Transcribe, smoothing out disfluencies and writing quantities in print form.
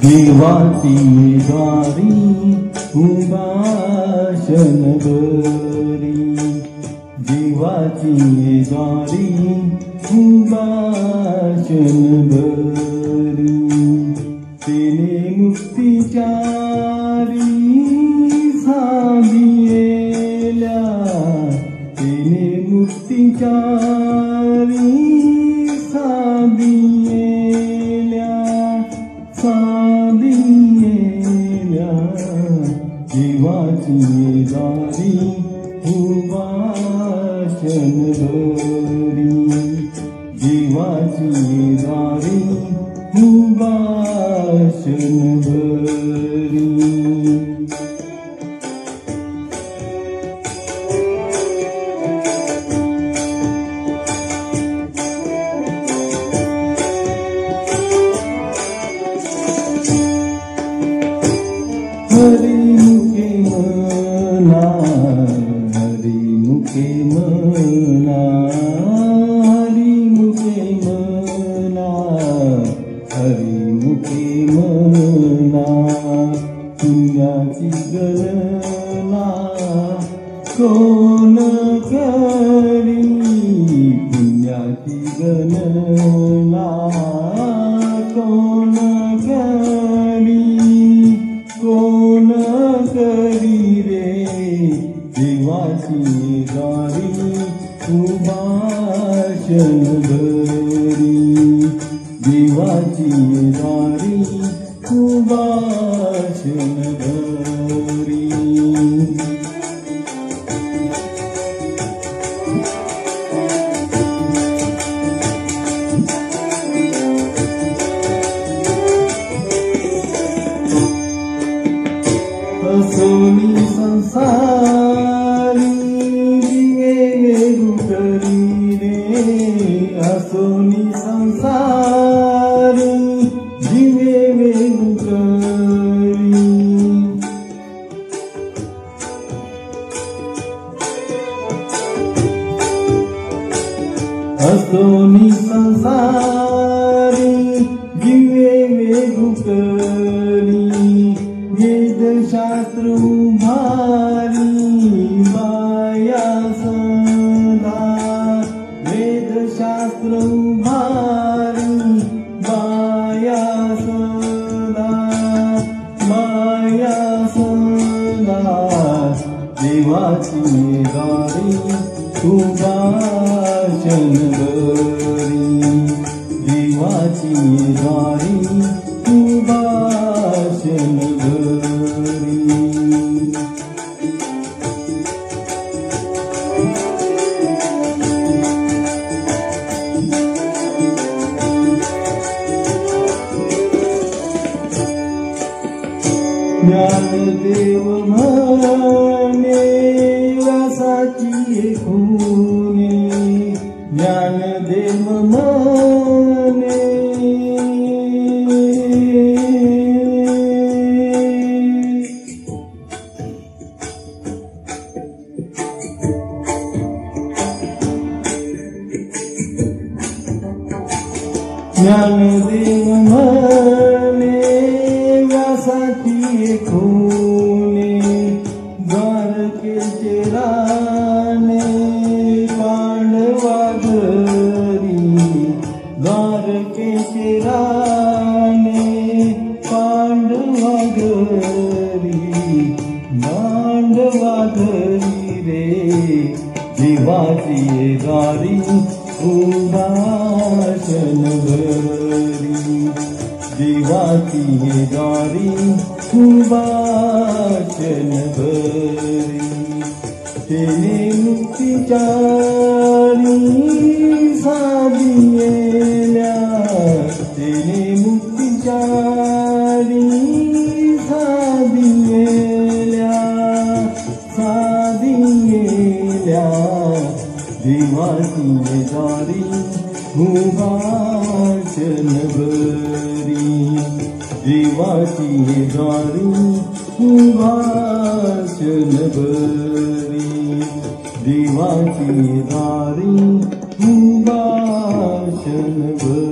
देवाची द्वारी उभाषण बरी, देवाची द्वारी उभाषण बरी, तेने मुक्तिचारी साधियेल्या, तेने मुक्तिचारी साधियेल्या, साधियेल्या, देवाची द्वारी उभाषण बरी, देवाची द्वारी उभाषण बरी. हरिमुखे मना, हरिमुखे मना, हरिमुखे मना, हरिमुखे मना, पुण्याची गणना कोण करी, पुण्याची गणना कोण करी, कोण करी रे, देवाची द्वारी उभाषण बरी, देवाची द्वारी उभाषण बरी. असोनी संसारी दिवे वेगुकरी रे, असोनी संसारी दिवे वेगुकरी, असोनी संसारी दिवे वेगुकरी, वेदशास्त्र उभारी माया सदा, वेदशास्त्र उभारी माया सदा, माया सदा, देवाची द्वारी उभाषण बरी, देवाची द्वारी उभाषण बरी. ज्ञानदेव म्हणे व्यासाची खूणे, ज्ञानदेव म्हणे ज्ञानदेव म्हणे व्यासाची खूणे, द्वारकेचे राणे पांडवा घरी, द्वारकेचे राणे पांडवा घरी, पांडवा घरी रे, देवाची द्वारी उभाषण बरी, देवाची द्वारी उभाषण बरी, तेने मुक्तिचारी साधियेल्या, तेने मुक्तिचारी साधियेल्या, साधियेल्या, देवाची द्वारी उभाषण बरी, देवाची द्वारी उभाषण बरी. जीवाची दारी भाषण भरी